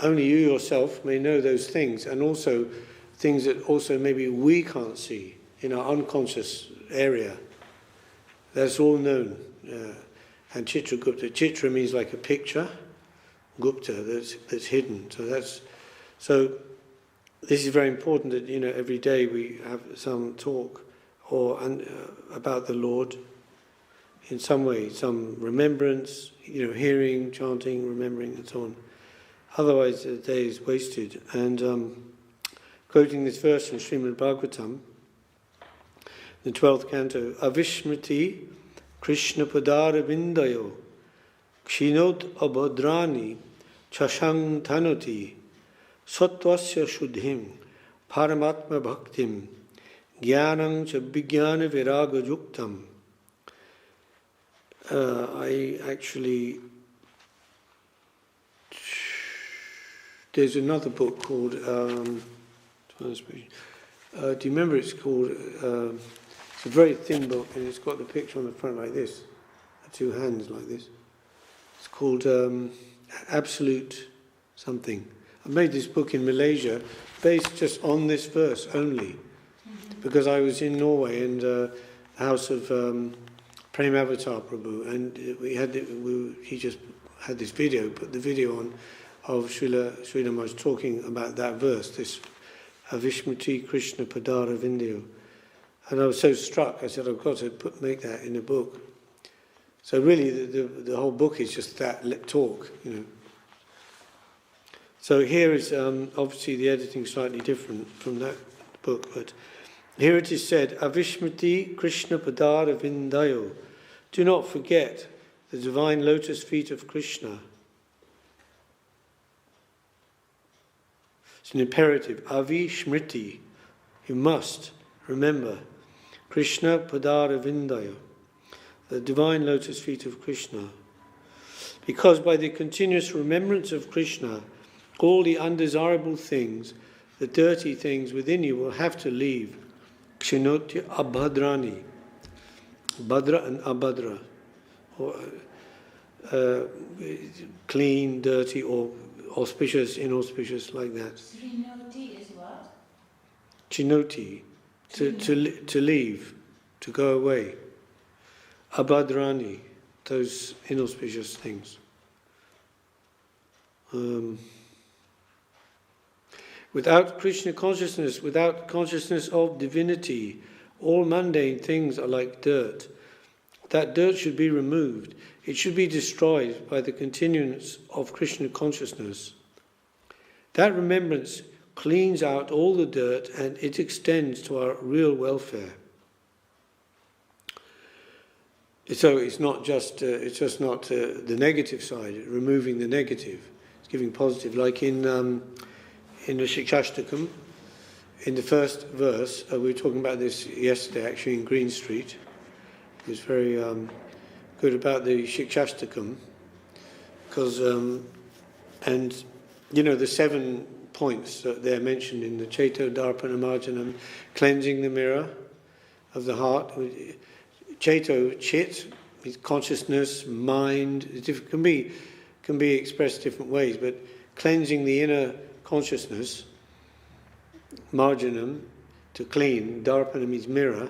only you yourself may know those things, and also things that also maybe we can't see in our unconscious area. That's all known. And Chitragupta. Chitra means like a picture. Gupta, that's hidden. So this is very important that every day we have some talk about the Lord in some way, some remembrance, hearing, chanting, remembering, and so on. Otherwise, the day is wasted. And quoting this verse in Srimad Bhagavatam, the 12th canto, Avishmriti Krishna Padara Vindayo Kshinot Abhadrani Chashang Tanoti Satvasya Shuddhim Paramatma Bhaktim Jnanam Cha Vijnana Viraga Yuktam. There's another book called, do you remember it's called, it's a very thin book and it's got the picture on the front like this, two hands like this. It's called Absolute something. I made this book in Malaysia based just on this verse only, because I was in Norway and the house of Prem Avatar Prabhu, and he just had this video, put the video on of Srila Maharaj talking about that verse, this Avishmriti Krishna Padara Vindyo. And I was so struck, I said, I've got to make that in a book. So really the whole book is just that talk, So here is, obviously the editing slightly different from that book, but here it is said, Avishmriti Krishna Padara Vindayo. Do not forget the divine lotus feet of Krishna. It's an imperative. Avishmriti. You must remember. Krishna Padara Vindayo. The divine lotus feet of Krishna. Because by the continuous remembrance of Krishna, all the undesirable things, the dirty things within you will have to leave. Kshinotya Abhadrani. Bhadra and Abhadra. Or, clean, dirty, or auspicious, inauspicious, like that. Srinoti is what? Chinoti. To leave, to go away. Abhadrani, those inauspicious things. Without Krishna consciousness, without consciousness of divinity, all mundane things are like dirt. That dirt should be removed. It should be destroyed by the continuance of Krishna consciousness. That remembrance cleans out all the dirt and it extends to our real welfare. So it's not just the negative side, removing the negative. It's giving positive, like in the Shikshashtakam, in the first verse, we were talking about this yesterday actually in Green Street. It was very good about the Shikshashtakam, because, the 7 points that they're mentioned in the Chaito Darpana Marjanam, cleansing the mirror of the heart. Chaito, chit, consciousness, mind, can be expressed different ways, but cleansing the inner consciousness, marjanam, to clean, darpana means mirror.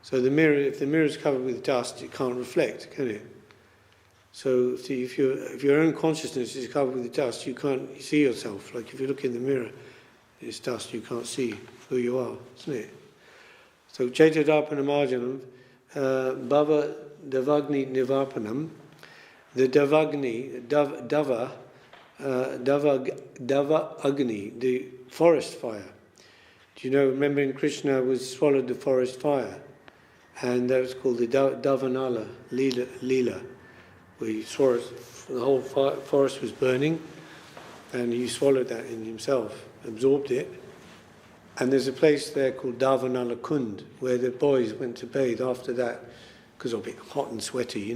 So the mirror, if the mirror is covered with dust, it can't reflect, can it? So see, if your own consciousness is covered with dust, you can't see yourself. Like if you look in the mirror, it's dust, you can't see who you are, isn't it? So Chaita Darpana Marjanam, Bhava Davagni Nivarpanam, the Davagni, Dava Agni, the forest fire. Do you know, remember in Krishna was swallowed the forest fire, and that was called the Davanala Leela, where he saw the whole forest was burning, and he swallowed that in himself, absorbed it. And there's a place there called Davanala Kund, where the boys went to bathe after that, because it'll be hot and sweaty,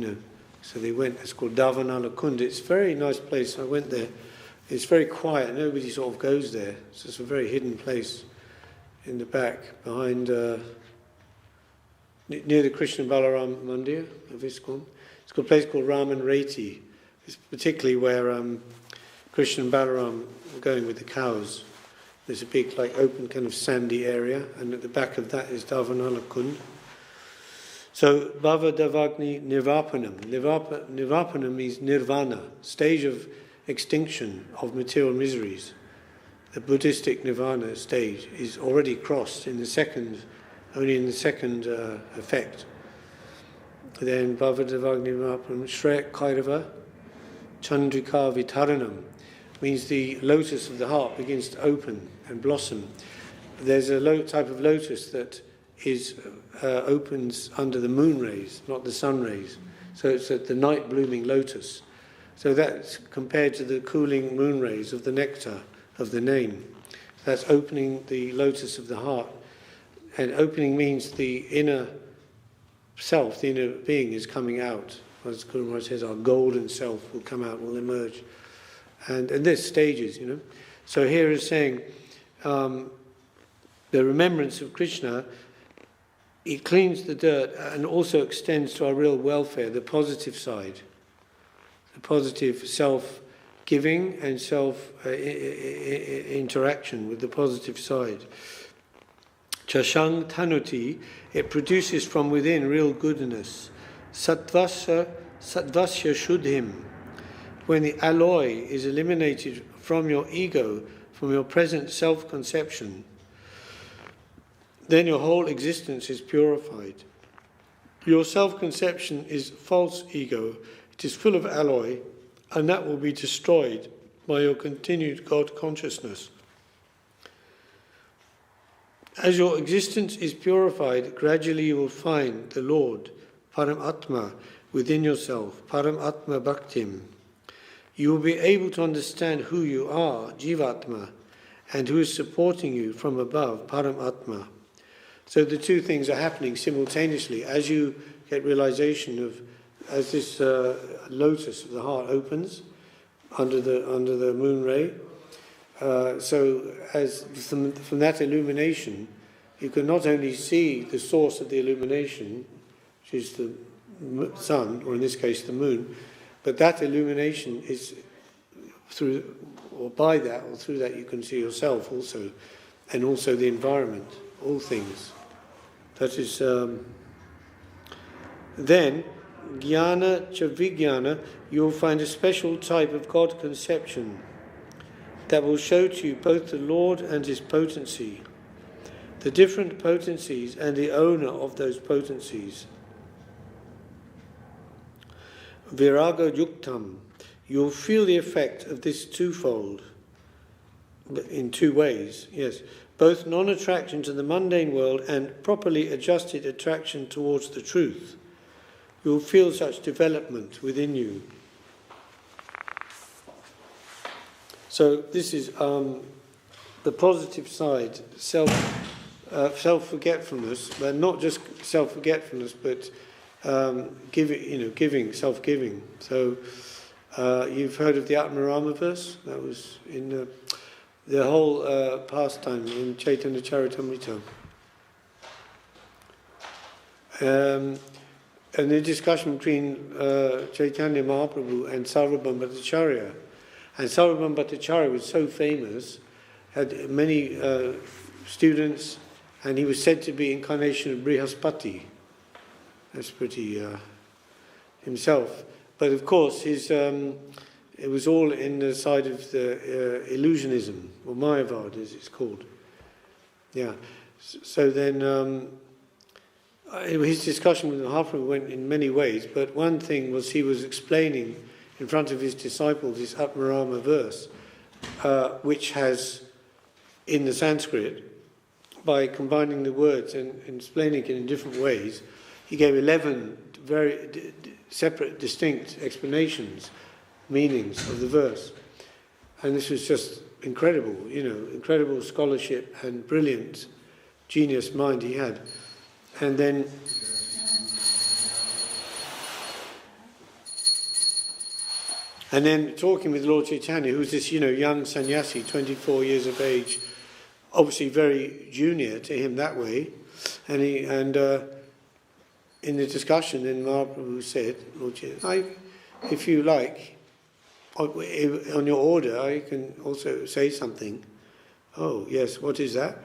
So they went, it's called Davanala Kund. It's a very nice place. I went there. It's very quiet. Nobody sort of goes there. It's just a very hidden place in the back, behind, near the Krishna Balaram Mandir of ISKCON. It's got a place called Raman Reti. It's particularly where Krishna and Balaram going with the cows. There's a big, like, open kind of sandy area, and at the back of that is Davanala Kund. So, Bhava Davagni Nirvapanam. Nirvapanam means nirvana, stage of extinction of material miseries. The Buddhistic nirvana stage is already crossed only in the second effect. Then Bhava Davagni Nirvapanam, Shrek Kairava, Chandrika Vitaranam, means the lotus of the heart begins to open and blossom. There's a type of lotus that opens under the moon rays, not the sun rays. So it's the night blooming lotus. So that's compared to the cooling moon rays of the nectar of the name. That's opening the lotus of the heart. And opening means the inner self, the inner being is coming out. As Guru Maharaj says, our golden self will come out, will emerge. And there's stages, So here is saying the remembrance of Krishna, it cleans the dirt and also extends to our real welfare, the positive side, the positive self-giving and self-interaction with the positive side. Chashang Tanuti, it produces from within real goodness. Sattvasya Shuddhim, when the alloy is eliminated from your ego, from your present self-conception, then your whole existence is purified. Your self-conception is false ego. It is full of alloy, and that will be destroyed by your continued God consciousness. As your existence is purified, gradually you will find the Lord, Paramatma, within yourself, Paramatma Bhaktim. You will be able to understand who you are, Jivatma, and who is supporting you from above, Paramatma. So the two things are happening simultaneously. As you get realization as this lotus of the heart opens under the moon ray, so as from that illumination, you can not only see the source of the illumination, which is the sun, or in this case the moon, but that illumination is through that you can see yourself also, and also the environment, all things. That is then jnana cha vijnana, you will find a special type of God conception that will show to you both the Lord and his potency, the different potencies and the owner of those potencies. Viraga yuktam, you'll feel the effect of this twofold, in two ways, yes, both non-attraction to the mundane world and properly adjusted attraction towards the truth. You'll feel such development within you. So this is the positive side, self-forgetfulness, but not just self-forgetfulness, but giving, self-giving. So you've heard of the Atmarama verse? That was in the whole pastime in Chaitanya Charitamrita. And the discussion between Chaitanya Mahaprabhu and Svarup Bhattacharya. And Svarup Bhattacharya was so famous, had many students, and he was said to be incarnation of Brihaspati. That's pretty himself. But of course, it was all in the side of the illusionism, or Mayavad as it's called. Yeah. So then his discussion with Mahaprabhu went in many ways, but one thing was he was explaining in front of his disciples this Atmarama verse, which has, in the Sanskrit, by combining the words and explaining it in different ways, he gave 11 very separate, distinct explanations, meanings of the verse. And this was just incredible, incredible scholarship and brilliant genius mind he had. And then talking with Lord Chaitanya, who's this, young sannyasi, 24 years of age, obviously very junior to him that way, and in the discussion, then Mahaprabhu said, Lord Chaitanya, if you like, on your order, I can also say something. Oh, yes, what is that?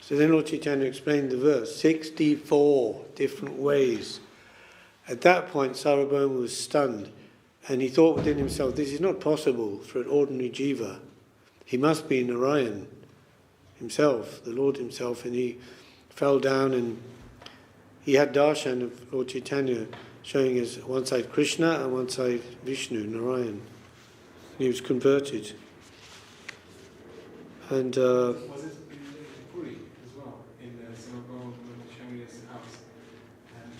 So then Lord Chaitanya explained the verse, 64 different ways. At that point, Sarvabhauma was stunned, and he thought within himself, this is not possible for an ordinary jiva. He must be Narayan himself, the Lord himself, and he fell down and he had darshan of Lord Chaitanya showing us one side Krishna and one side Vishnu, Narayan. And he was converted. And was it in Puri as well, in the Sarvabhauma Shamirya's house? And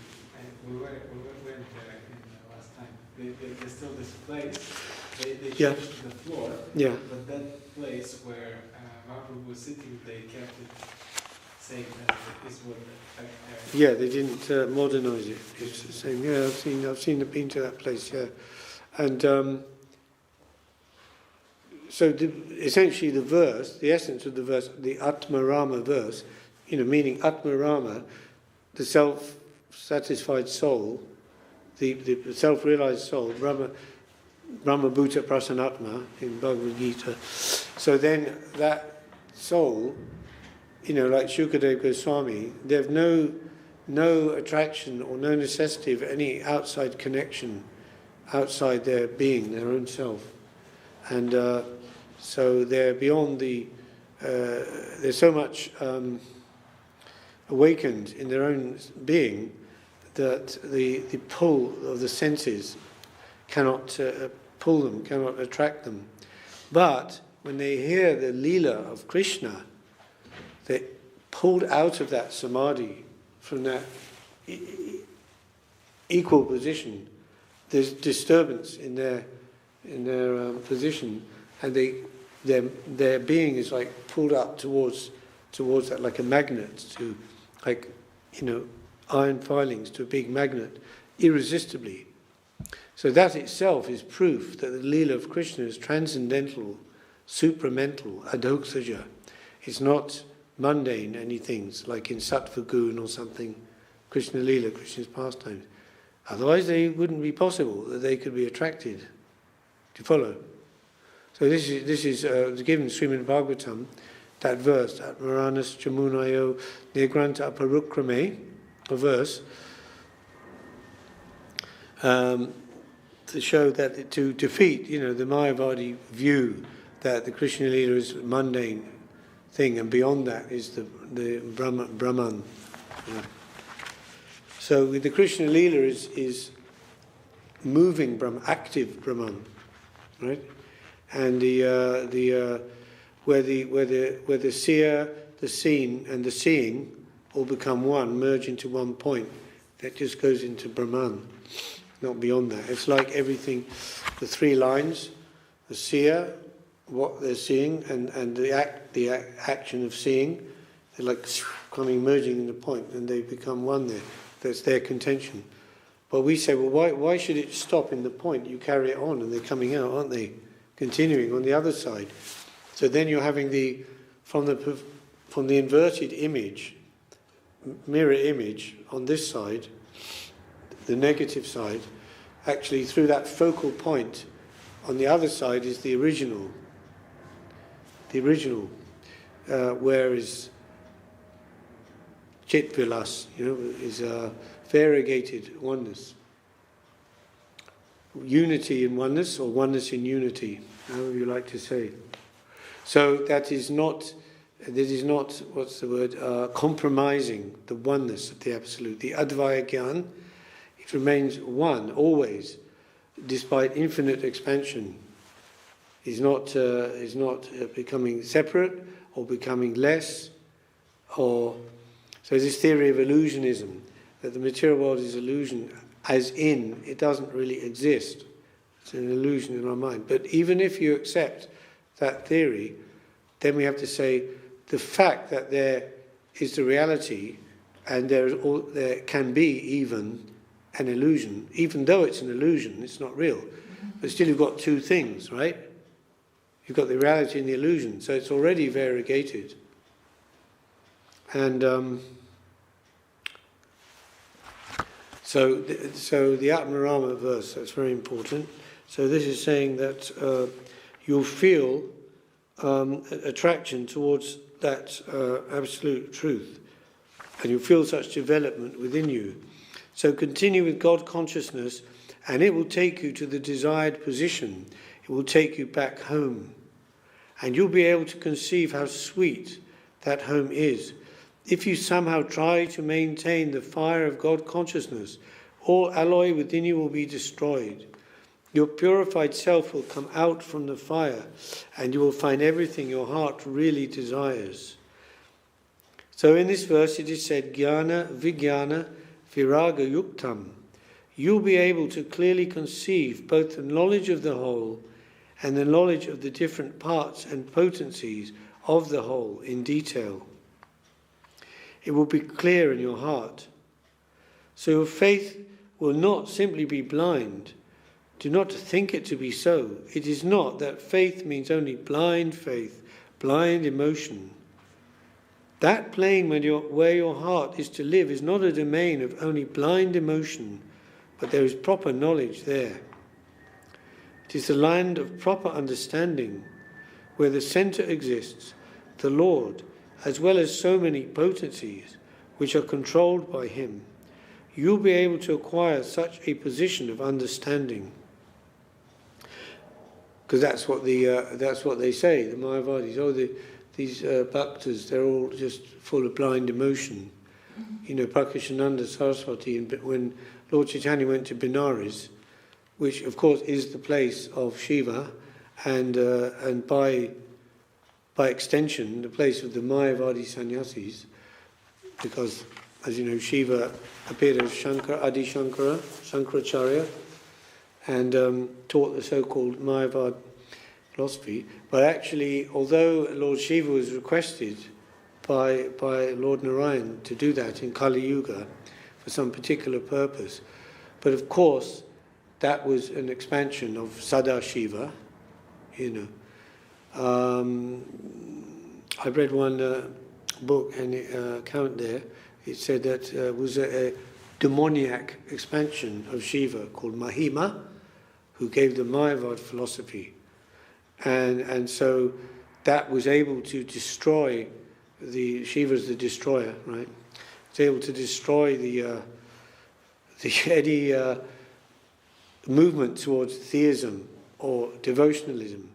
we went there last time. There's still this place. They changed the floor. Yeah. But that place where Maharaj was sitting, they kept it saying that it's what. Yeah, they didn't modernize it. It's the same. Yeah, I've been to that place. Yeah, and so essentially the verse, the essence of the verse, the Atmarama verse, meaning Atmarama, the self-satisfied soul, the self-realized soul, Brahma Bhuta Prasanatma in Bhagavad Gita. So then that soul, like Shukadev Goswami, they have no attraction or no necessity of any outside connection outside their being, their own self. And so they're beyond they're so much awakened in their own being that the pull of the senses cannot pull them, cannot attract them. But when they hear the Leela of Krishna, they're pulled out of that samadhi, from that equal position. There's disturbance in their position, and their being is like pulled up towards that, like a magnet to, iron filings to a big magnet, irresistibly. So that itself is proof that the Leela of Krishna is transcendental, supramental, adhoksaja. It's not mundane anything like in Sattva Gun or something, Krishna Leela, Krishna's pastimes. Otherwise they wouldn't be possible that they could be attracted. Do you follow? So this is given in Srimad Bhagavatam, that verse, Atmaranas Chamunayo Nigranta Aparukrame, a verse, to show that, to defeat, the Mayavadi view that the Krishna Leela is a mundane thing, and beyond that is the Brahman. So the Krishna Leela is moving Brahman, active Brahman, right? And where the seer, the seen, and the seeing all become one, merge into one point, that just goes into Brahman, not beyond that. It's like everything, the three lines, the seer, what they're seeing, and the action of seeing, they're like merging into point, and they become one there. That's their contention. But we say, well, why should it stop in the point? You carry it on, and they're coming out, aren't they? Continuing on the other side. So then you're having from the inverted image, mirror image on this side, the negative side, actually through that focal point on the other side is the original. Where is Chit Vilas, is variegated oneness. Unity in oneness, or oneness in unity, however you like to say. So that is not, what's the word, compromising the oneness of the Absolute. The Advaya Gyan, it remains one, always, despite infinite expansion. Is not becoming separate or becoming less, so this theory of illusionism, that the material world is illusion, as in it doesn't really exist. It's an illusion in our mind. But even if you accept that theory, then we have to say the fact that there is the reality, and there can be even an illusion, even though it's an illusion, it's not real. But still, you've got two things, right? You've got the reality and the illusion, so it's already variegated. And so the Atmarama verse, that's very important. So this is saying that you'll feel attraction towards that absolute truth, and you'll feel such development within you. So continue with God consciousness, and it will take you to the desired position. It will take you back home, and you'll be able to conceive how sweet that home is. If you somehow try to maintain the fire of God consciousness, all alloy within you will be destroyed. Your purified self will come out from the fire, and you will find everything your heart really desires. So in this verse it is said, Jnana Vijnana Viraga Yuktam. You'll be able to clearly conceive both the knowledge of the whole and the knowledge of the different parts and potencies of the whole in detail. It will be clear in your heart. So your faith will not simply be blind. Do not think it to be so. It is not that faith means only blind faith, blind emotion. That plane where your heart is to live is not a domain of only blind emotion, but there is proper knowledge there. It is the land of proper understanding, where the centre exists, the Lord, as well as so many potencies, which are controlled by Him. You'll be able to acquire such a position of understanding. Because that's what they say, the Mayavadis. These bhaktas, they're all just full of blind emotion. You know, Prakashananda Saraswati, and when Lord Chaitanya went to Benares, which of course is the place of Shiva, and by extension the place of the Mayavadi sannyasis, because as you know, Shiva appeared as Adi Shankaracharya, and taught the so-called Mayavad philosophy. But actually, although Lord Shiva was requested by Lord Narayan to do that in Kali Yuga for some particular purpose, but of course that was an expansion of Sada Shiva, you know. I read one book and account there. It said that was a demoniac expansion of Shiva called Mahima, who gave the Mayavad philosophy, and so that was able to destroy Shiva's the destroyer, right? It's able to destroy any movement towards theism or devotionalism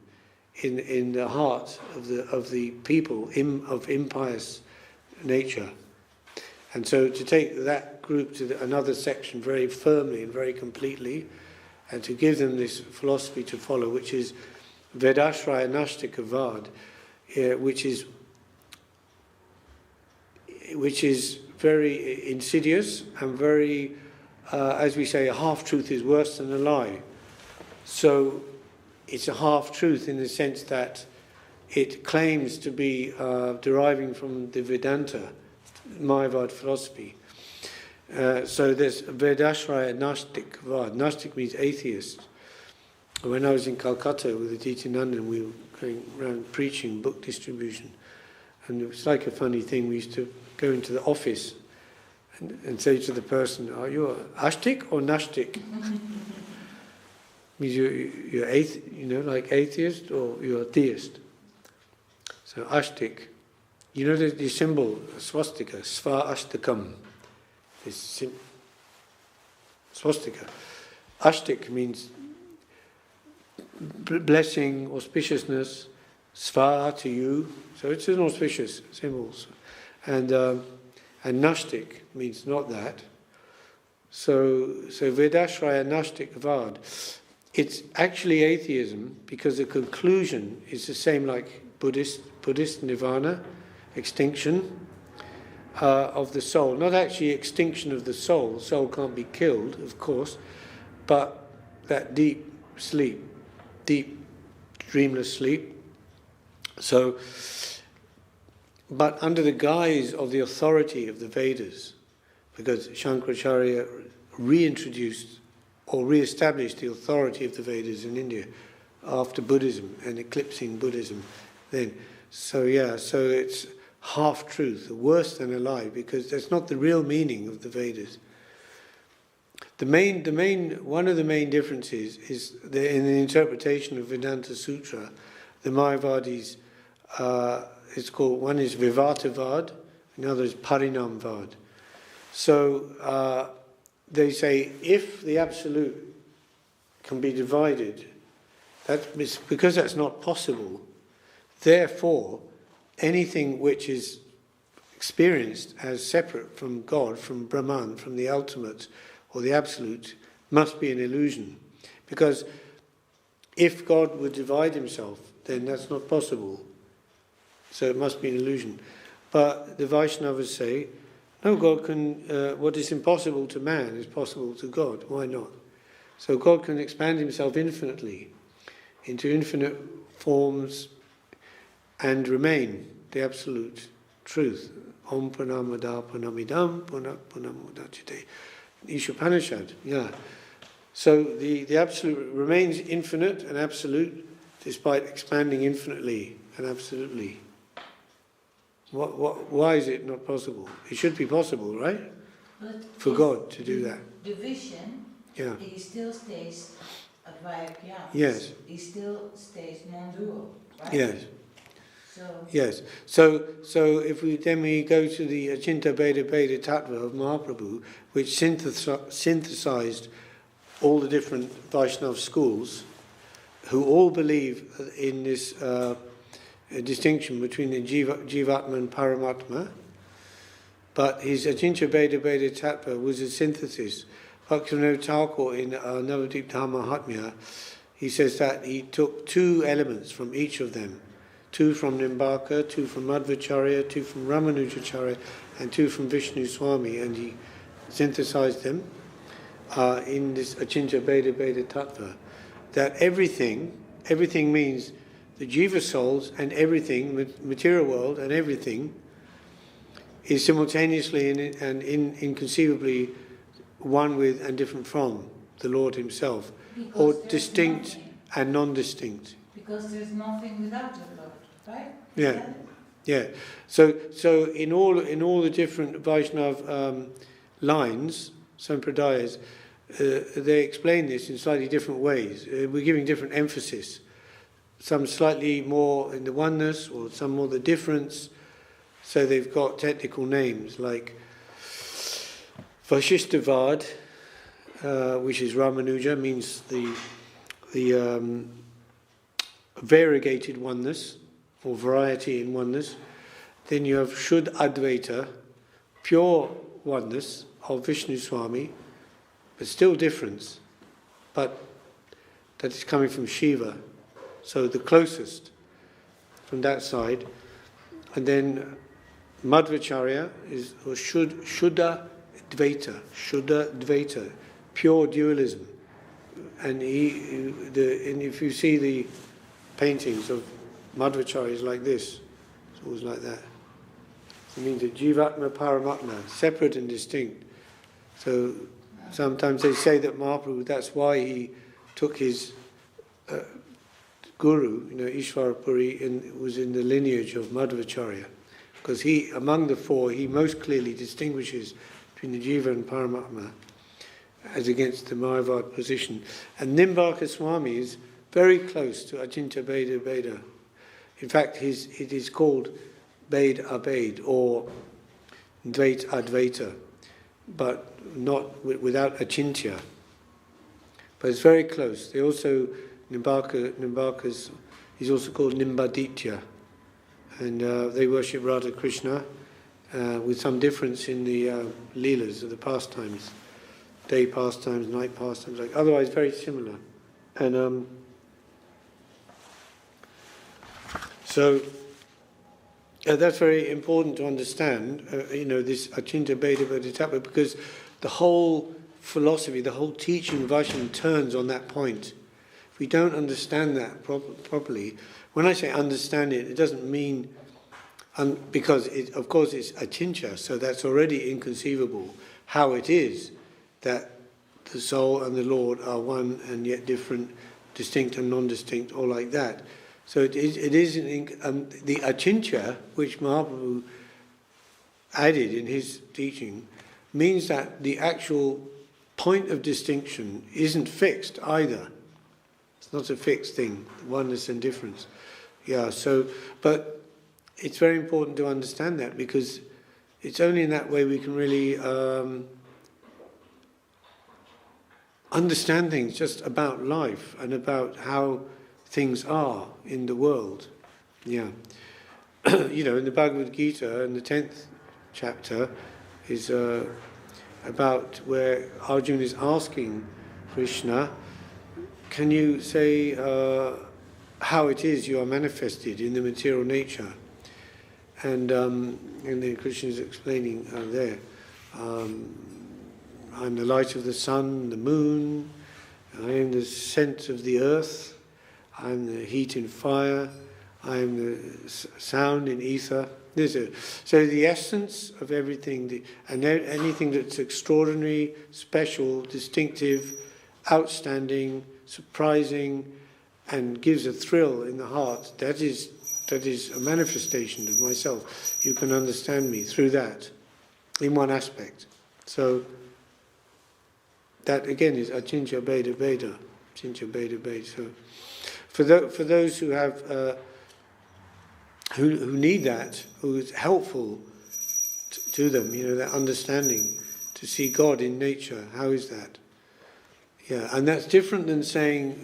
in the heart of the people of impious nature. And so to take that group to another section very firmly and very completely, and to give them this philosophy to follow, which is Vedashraya Nashtika Vad, which is very insidious and very, as we say, a half-truth is worse than a lie. So it's a half-truth in the sense that it claims to be deriving from the Vedanta, Mayavad philosophy. So there's Vedashraya Nastik Vad. Nastik means atheist. When I was in Calcutta with the Dityanandan, we were going around preaching, book distribution. And it was like a funny thing. We used to go into the office and say to the person, "Are you Ashtik or Nashtik?" Means you're like atheist, or you're a theist. So Ashtik. You know the symbol, swastika, Sva Ashtakam. This swastika. Ashtik means blessing, auspiciousness, Sva to you. So it's an auspicious symbol. And Nashtik means not that. So Vedashraya Nashtik Vad. It's actually atheism because the conclusion is the same like Buddhist nirvana, extinction of the soul. Not actually extinction of the soul. The soul can't be killed, of course, but that deep sleep, deep dreamless sleep. So, but under the guise of the authority of the Vedas, because Shankaracharya reintroduced or re-established the authority of the Vedas in India after Buddhism and eclipsing Buddhism then. So it's half-truth, worse than a lie, because that's not the real meaning of the Vedas. One of the main differences is in the interpretation of Vedanta Sutra, the Mayavadis, it's called, one is Vivartavad, another is Parinamvad. So they say if the Absolute can be divided, because that's not possible, therefore anything which is experienced as separate from God, from Brahman, from the ultimate or the absolute, must be an illusion. Because if God would divide himself, then that's not possible. So it must be an illusion. But the Vaishnavas say, no, God can, what is impossible to man is possible to God. Why not? So God can expand himself infinitely into infinite forms and remain the absolute truth. Om Purnamada Purnamidam Purnamudachyate. Ishopanishad, yeah. So the absolute remains infinite and absolute despite expanding infinitely and absolutely. Why is it not possible? It should be possible, right? But for God to do that. The vision, yeah. He still stays advayapya. Yes. He still stays non-dual, right? Yes. So yes. So if we go to the Achinta Bheda Bheda Tattva of Mahaprabhu, which synthesized all the different Vaishnava schools, who all believe in this distinction between the Jivatma and Paramatma, but his Achinta Bheda Bheda Tattva was a synthesis. Bhaktivinoda Thakur in Navadip Dhammahatmya, he says that he took two elements from each of them, two from Nimbaka, two from Madhvacharya, two from Ramanujacharya, and two from Vishnu Swami, and he synthesized them in this Achinta Bheda Bheda Tattva. That everything means the jiva souls and everything, material world and everything, is simultaneously and inconceivably one with and different from the Lord himself, because or distinct nothing. And non-distinct. Because there's nothing without the Lord, right? Yeah, yeah. So in all the different Vaishnav lines, sampradayas, they explain this in slightly different ways. We're giving different emphasis. Some slightly more in the oneness, or some more the difference. So they've got technical names like Vashishtavad, which is Ramanuja, means the variegated oneness, or variety in oneness. Then you have Shuddha Advaita, pure oneness of Vishnu Swami, but still difference, but that is coming from Shiva, so the closest from that side. And then Madhvacharya is or Shuddha Dvaita, pure dualism. And if you see the paintings of Madhvacharya, is like this, it's always like that. It means that Jivatma Paramatma, separate and distinct. So sometimes they say that Mahaprabhu, that's why he took his guru, Ishvarapuri, was in the lineage of Madhvacharya. Because he, among the four, he most clearly distinguishes between the Jiva and Paramatma as against the Mayavad position. And Nimbaka Swami is very close to Achinta Bheda Bheda. In fact, it is called Bhed Abhed or Dvait Advaita, but not without Achintya. But it's very close. They also, Nimbaka's, he's also called Nimbaditya. And they worship Radha Krishna with some difference in the leelas of the pastimes, day pastimes, night pastimes, otherwise very similar. And so that's very important to understand, this Achinta Bheda Bheda Tattva, because the whole philosophy, the whole teaching of Vaishnava turns on that point. If we don't understand that properly, when I say understand it, it doesn't mean, because of course it's Achinta, so that's already inconceivable, how it is that the soul and the Lord are one and yet different, distinct and non-distinct, all like that. So it is the Achinta, which Mahaprabhu added in his teaching, means that the actual point of distinction isn't fixed either. It's not a fixed thing, oneness and difference. Yeah, so, but it's very important to understand that, because it's only in that way we can really understand things just about life and about how things are in the world. Yeah. In the Bhagavad Gita, in the 10th chapter, is about where Arjuna is asking Krishna, can you say how it is you are manifested in the material nature? And then Krishna is explaining there, I'm the light of the sun, the moon, I am the scent of the earth, I am the heat in fire, I am the sound in ether. So the essence of everything, and anything that's extraordinary, special, distinctive, outstanding, surprising, and gives a thrill in the heart, that is a manifestation of myself. You can understand me through that, in one aspect. So that again is Achincha Bheda Bheda. Achincha Bheda Bheda. So for those who have who need that, who is helpful to them, that understanding, to see God in nature, how is that? Yeah, and that's different than saying,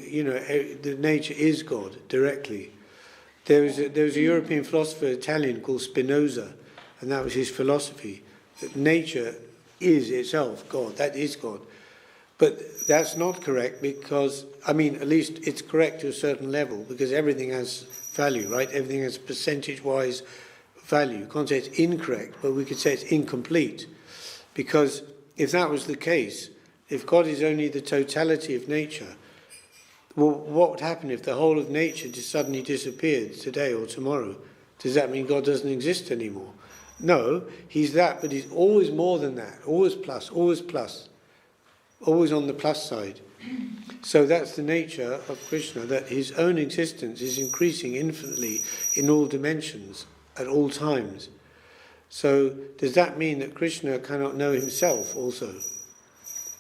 that nature is God directly. There was a European philosopher, Italian, called Spinoza, and that was his philosophy, that nature is itself God, that is God. But that's not correct because, at least it's correct to a certain level, because everything has value, right? Everything has percentage-wise value. You can't say it's incorrect, but we could say it's incomplete. Because if that was the case, if God is only the totality of nature, well, what would happen if the whole of nature just suddenly disappeared today or tomorrow? Does that mean God doesn't exist anymore? No, he's that, but he's always more than that. Always plus, always plus. Always on the plus side. So that's the nature of Krishna, that his own existence is increasing infinitely in all dimensions, at all times. So does that mean that Krishna cannot know himself also?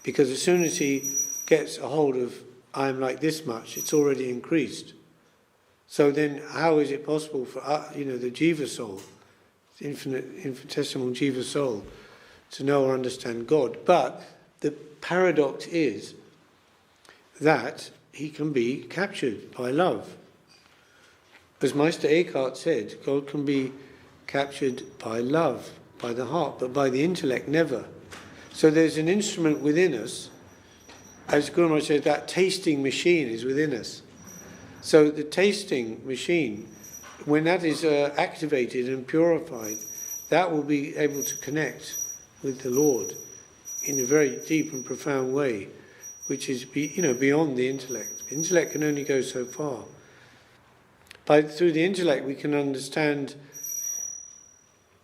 Because as soon as he gets a hold of, I am like this much, it's already increased. So then how is it possible for, the Jiva soul, infinitesimal Jiva soul, to know or understand God? But the paradox is that he can be captured by love. As Meister Eckhart said, God can be captured by love, by the heart, but by the intellect never. So there's an instrument within us, as Guru Maharaj said, that tasting machine is within us. So the tasting machine, when that is activated and purified, that will be able to connect with the Lord in a very deep and profound way, which is beyond the intellect. The intellect can only go so far. Through the intellect we can understand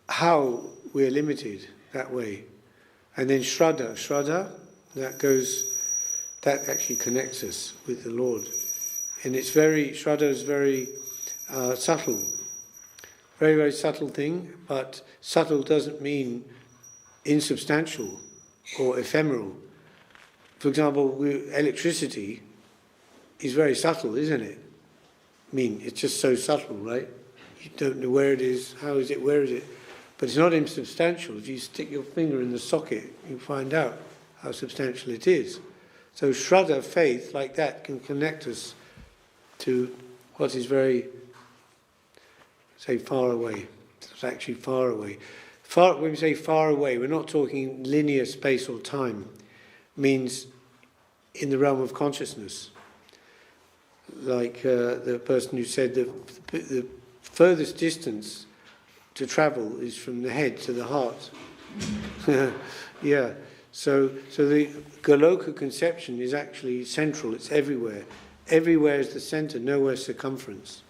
how we're limited that way. And then Shraddha, that actually connects us with the Lord. And Shraddha is very subtle. Very, very subtle thing, but subtle doesn't mean insubstantial or ephemeral. For example, electricity is very subtle, isn't it? It's just so subtle, right? You don't know where it is, how is it, where is it? But it's not insubstantial. If you stick your finger in the socket, you find out how substantial it is. So Shraddha, faith, like that, can connect us to what is very, far away. It's actually far away. When we say far away, we're not talking linear space or time. It means in the realm of consciousness. Like the person who said the furthest distance to travel is from the head to the heart. Yeah. So the Goloka conception is actually central. It's everywhere. Everywhere is the center, nowhere circumference.